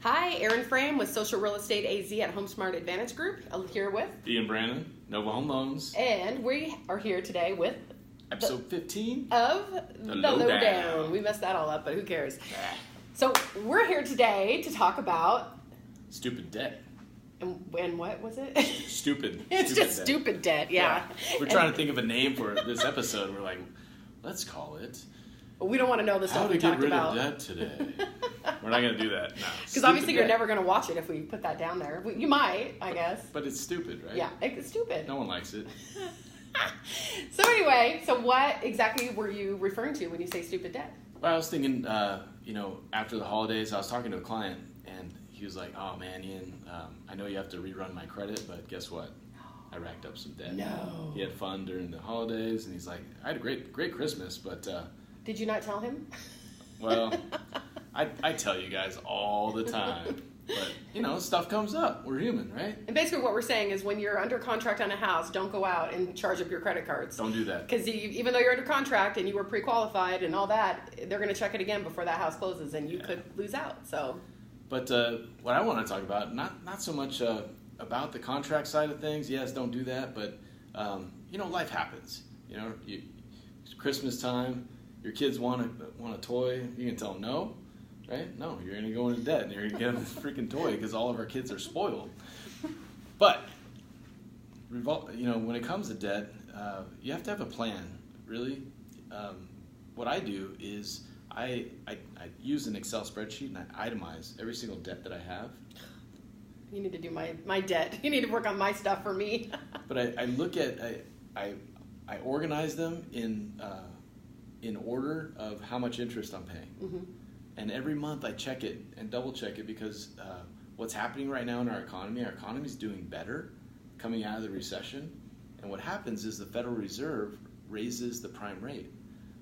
Hi, Erin Frame with Social Real Estate AZ at HomeSmart Advantage Group. I'm here with Ian Brandon, Nova Home Loans. And we are here today with Episode 15 of the Lowdown. We messed that all up, but who cares? So we're here today to talk about stupid debt. And what was it? Stupid. It's stupid just debt. stupid debt, yeah. We're trying to think of a name for this episode. We're like, let's call it We don't want to know the stuff we talked about. How to get rid of debt today. We're not going to do that. No. Because obviously you're never going to watch it if we put that down there. You might, I guess. But it's stupid, right? Yeah, it's stupid. No one likes it. So anyway, what exactly were you referring to when you say stupid debt? Well, I was thinking, after the holidays, I was talking to a client, and he was like, oh, man, Ian, I know you have to rerun my credit, but guess what? I racked up some debt. No. He had fun during the holidays, and he's like, I had a great Christmas, but... Did you not tell him? Well, I tell you guys all the time. But, stuff comes up. We're human, right? And basically what we're saying is when you're under contract on a house, don't go out and charge up your credit cards. Don't do that. Because even though you're under contract and you were pre-qualified and all that, they're going to check it again before that house closes and you could lose out. So. But what I want to talk about, not so much about the contract side of things. Yes, don't do that. But, life happens. It's Christmas time. Your kids want a toy. You can tell them no. Right? No, you're going to go into debt and you're going to get them this freaking toy because all of our kids are spoiled. But, when it comes to debt, you have to have a plan, really. What I do is I use an Excel spreadsheet and I itemize every single debt that I have. You need to do my debt. You need to work on my stuff for me. But I look at, I organize them in order of how much interest I'm paying. Mm-hmm. And every month I check it and double check it because what's happening right now in our economy is doing better coming out of the recession. And what happens is the Federal Reserve raises the prime rate.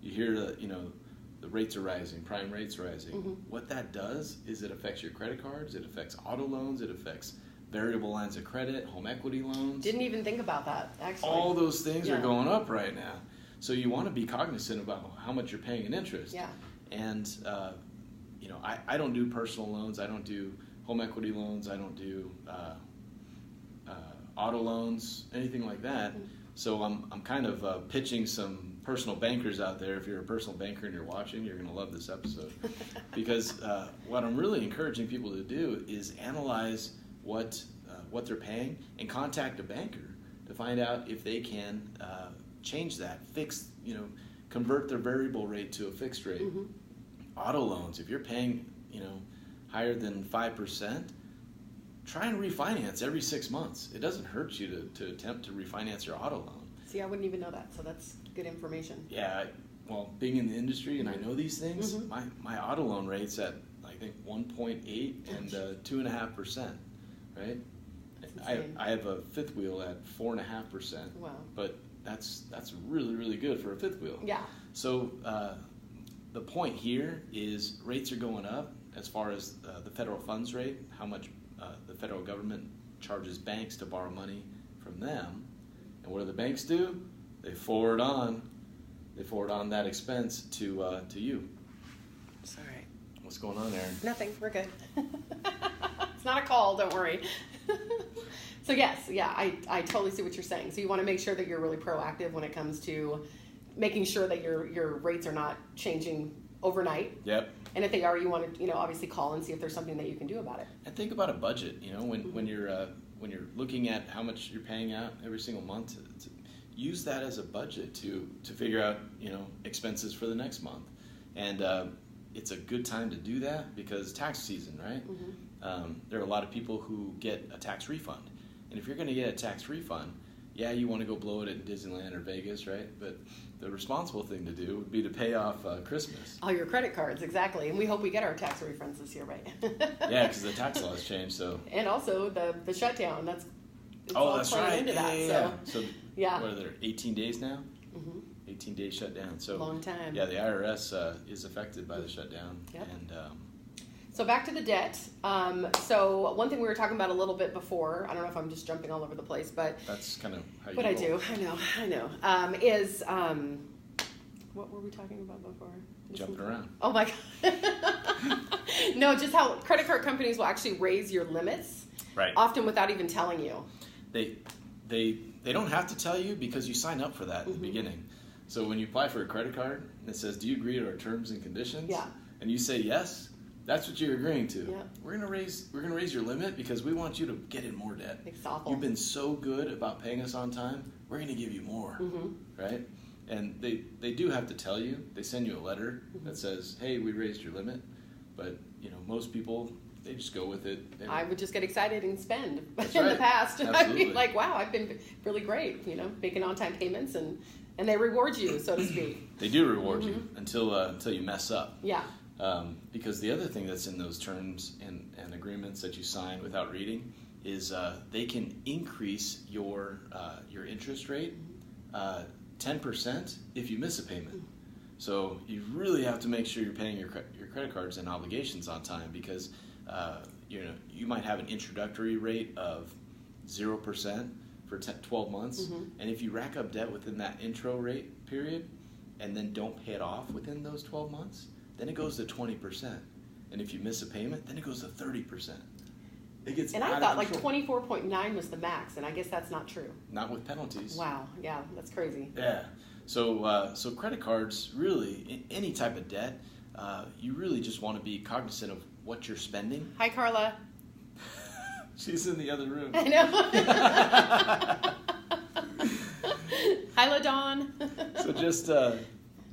You hear the rates are rising, prime rates rising. Mm-hmm. What that does is it affects your credit cards, it affects auto loans, it affects variable lines of credit, home equity loans. Didn't even think about that, actually. All those things are going up right now. So you want to be cognizant about how much you're paying in interest. Yeah. And, I don't do personal loans. I don't do home equity loans. I don't do auto loans, anything like that. Mm-hmm. So I'm kind of pitching some personal bankers out there. If you're a personal banker and you're watching, you're going to love this episode. Because what I'm really encouraging people to do is analyze what they're paying and contact a banker to find out if they can change that, convert their variable rate to a fixed rate. Mm-hmm. Auto loans, if you're paying, higher than 5%, try and refinance every 6 months. It doesn't hurt you to attempt to refinance your auto loan. See, I wouldn't even know that, so that's good information. Yeah, being in the industry and I know these things, mm-hmm. my auto loan rate's at, I think, 1.8 and 2.5%, right? I have a fifth wheel at 4.5%. Wow. But that's really, really good for a fifth wheel. Yeah. So the point here is rates are going up as far as the federal funds rate, how much the federal government charges banks to borrow money from them. And what do the banks do? They forward on that expense to you. Sorry. What's going on, Aaron? Nothing. We're good. It's not a call. Don't worry. So yes, I totally see what you're saying. So you want to make sure that you're really proactive when it comes to making sure that your rates are not changing overnight. Yep. And if they are, you want to obviously call and see if there's something that you can do about it. And think about a budget. When you're looking at how much you're paying out every single month, use that as a budget to figure out expenses for the next month. And it's a good time to do that because tax season, right? Mm-hmm. There are a lot of people who get a tax refund. And if you're going to get a tax refund, you want to go blow it at Disneyland or Vegas, right? But the responsible thing to do would be to pay off Christmas. All your credit cards, exactly. And we hope we get our tax refunds this year, right? Yeah, because the tax laws changed, so. And also the shutdown. That's right. Into that, yeah. So what are there, 18 days now? Mm-hmm. 18 days shutdown. So long time. Yeah, the IRS is affected by the shutdown. Yep. And so back to the debt. So one thing we were talking about a little bit before, I don't know if I'm just jumping all over the place, but that's kind of how you But roll. I know. Is what were we talking about before? Jumping around. Oh my God. No, just how credit card companies will actually raise your limits, Right. often without even telling you. They don't have to tell you because you sign up for that in the beginning. So when you apply for a credit card and it says, "Do you agree to our terms and conditions?" Yeah. And you say yes, that's what you're agreeing to. Yeah. We're gonna raise your limit because we want you to get in more debt. It's awful. You've been so good about paying us on time. We're gonna give you more, right? And they do have to tell you. They send you a letter that says, "Hey, we raised your limit," but most people, they just go with it. I would just get excited and spend That's in the right. past. I'd Absolutely. be like, wow, I've been really great, making on-time payments, and they reward you, so to speak. They do reward you until you mess up. Yeah. Because the other thing that's in those terms and agreements that you sign without reading is they can increase your interest rate 10% if you miss a payment. So you really have to make sure you're paying your credit cards and obligations on time because you might have an introductory rate of 0% for 12 months, and if you rack up debt within that intro rate period and then don't pay it off within those 12 months, then it goes to 20%. And if you miss a payment, then it goes to 30%. It gets And I out thought of control. 24.9 was the max, and I guess that's not true. Not with penalties. Wow, yeah, that's crazy. Yeah. So credit cards, really, any type of debt, you really just want to be cognizant of what you're spending. Hi, Carla. She's in the other room. I know. Hi, LaDawn. So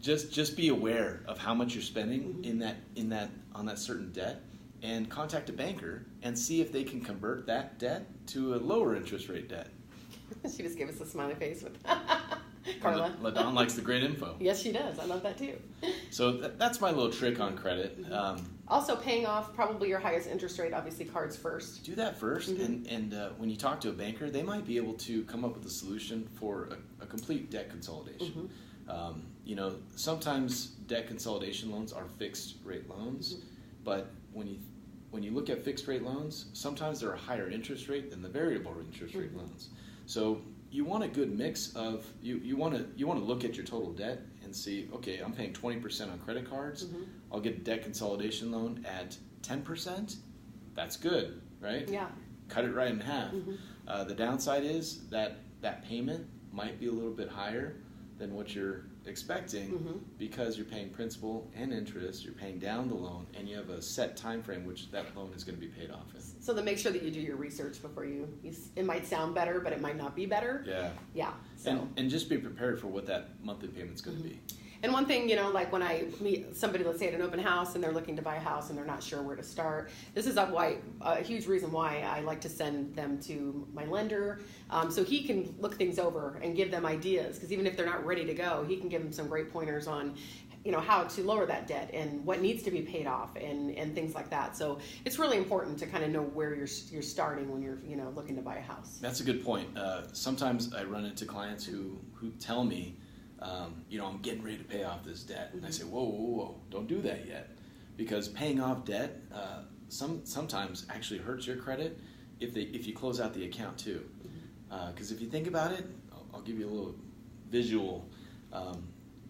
just be aware of how much you're spending on that certain debt, and contact a banker and see if they can convert that debt to a lower interest rate debt. She just gave us a smiley face with Carla. LaDawn likes the great info. Yes, she does. I love that too. So that's my little trick on credit. Also, paying off probably your highest interest rate, obviously cards first. Do that first, and when you talk to a banker, they might be able to come up with a solution for a complete debt consolidation. Sometimes debt consolidation loans are fixed rate loans, but when you look at fixed rate loans, sometimes they're a higher interest rate than the variable interest rate loans. So you want a good mix of you want to look at your total debt and see, okay, I'm paying 20% on credit cards. I'll get a debt consolidation loan at 10%. That's good, right? Yeah. Cut it right in half. The downside is that payment might be a little bit higher than what you're expecting because you're paying principal and interest, you're paying down the loan, and you have a set time frame which that loan is going to be paid off in. So then make sure that you do your research before it might sound better, but it might not be better. Yeah. Yeah. So. And just be prepared for what that monthly payment's going to be. And one thing, like when I meet somebody, let's say at an open house, and they're looking to buy a house and they're not sure where to start, this is a huge reason why I like to send them to my lender, so he can look things over and give them ideas. Because even if they're not ready to go, he can give them some great pointers on, how to lower that debt and what needs to be paid off and things like that. So it's really important to kind of know where you're starting when you're looking to buy a house. That's a good point. Sometimes I run into clients who tell me, I'm getting ready to pay off this debt. And I say, whoa, don't do that yet. Because paying off debt sometimes actually hurts your credit if you close out the account too. Because if you think about it, I'll give you a little visual.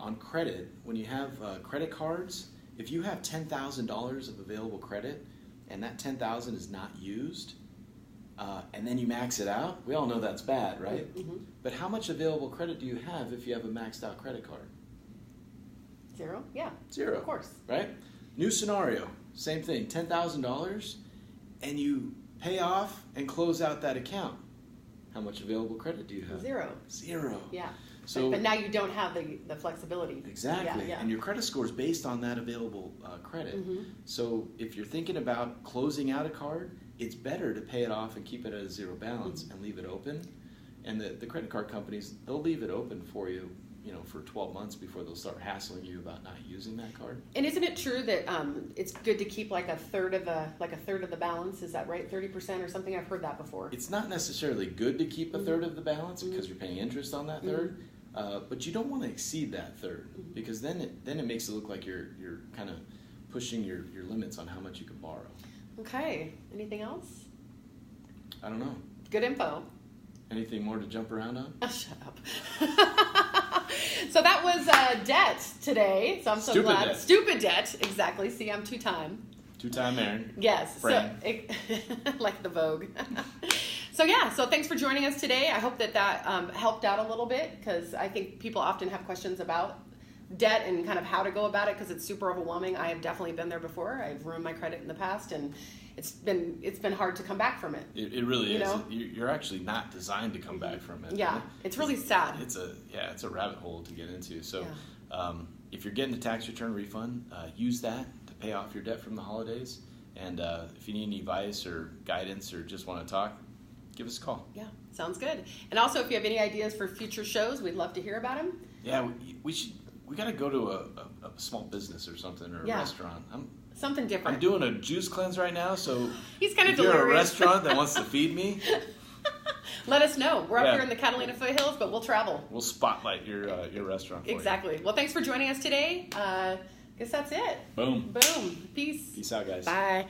On credit, when you have credit cards, if you have $10,000 of available credit and that $10,000 is not used, and then you max it out, we all know that's bad, right? But how much available credit do you have if you have a maxed out credit card? Zero? Yeah. Zero. Of course. Right? New scenario, same thing, $10,000, and you pay off and close out that account. How much available credit do you have? Zero. Yeah. So, but now you don't have the flexibility. Exactly. Yeah. And your credit score is based on that available credit. So if you're thinking about closing out a card, it's better to pay it off and keep it at a zero balance and leave it open. And the credit card companies, they'll leave it open for you, for 12 months before they'll start hassling you about not using that card. And isn't it true that it's good to keep a third of the balance? Is that right? 30% or something? I've heard that before. It's not necessarily good to keep a third of the balance because you're paying interest on that third. But you don't want to exceed that third because then it makes it look like you're kind of pushing your limits on how much you can borrow. Okay. Anything else? I don't know. Good info. Anything more to jump around on? Shut up. So that was debt today. So I'm so glad. Debt. Stupid debt. Exactly. See, I'm two-time. Two-time Aaron. Yes. Friend. So, like the Vogue. So thanks for joining us today. I hope that helped out a little bit, because I think people often have questions about debt and kind of how to go about it, because it's super overwhelming. I have definitely been there before. I've ruined my credit in the past, and it's been hard to come back from it. It really is. You're actually not designed to come back from it. Yeah, it's really sad. It's a rabbit hole to get into. So if you're getting a tax return refund, use that to pay off your debt from the holidays. And if you need any advice or guidance or just want to talk, give us a call. Yeah, sounds good. And also, if you have any ideas for future shows, we'd love to hear about them. Yeah, we got to go to a small business or something, or a restaurant. Something different. I'm doing a juice cleanse right now, so he's kind of if you're a restaurant that wants to feed me, let us know. We're up here in the Catalina foothills, but we'll travel. We'll spotlight your restaurant for Exactly. you. Well, thanks for joining us today. Guess that's it. Boom. Boom. Peace. Peace out, guys. Bye.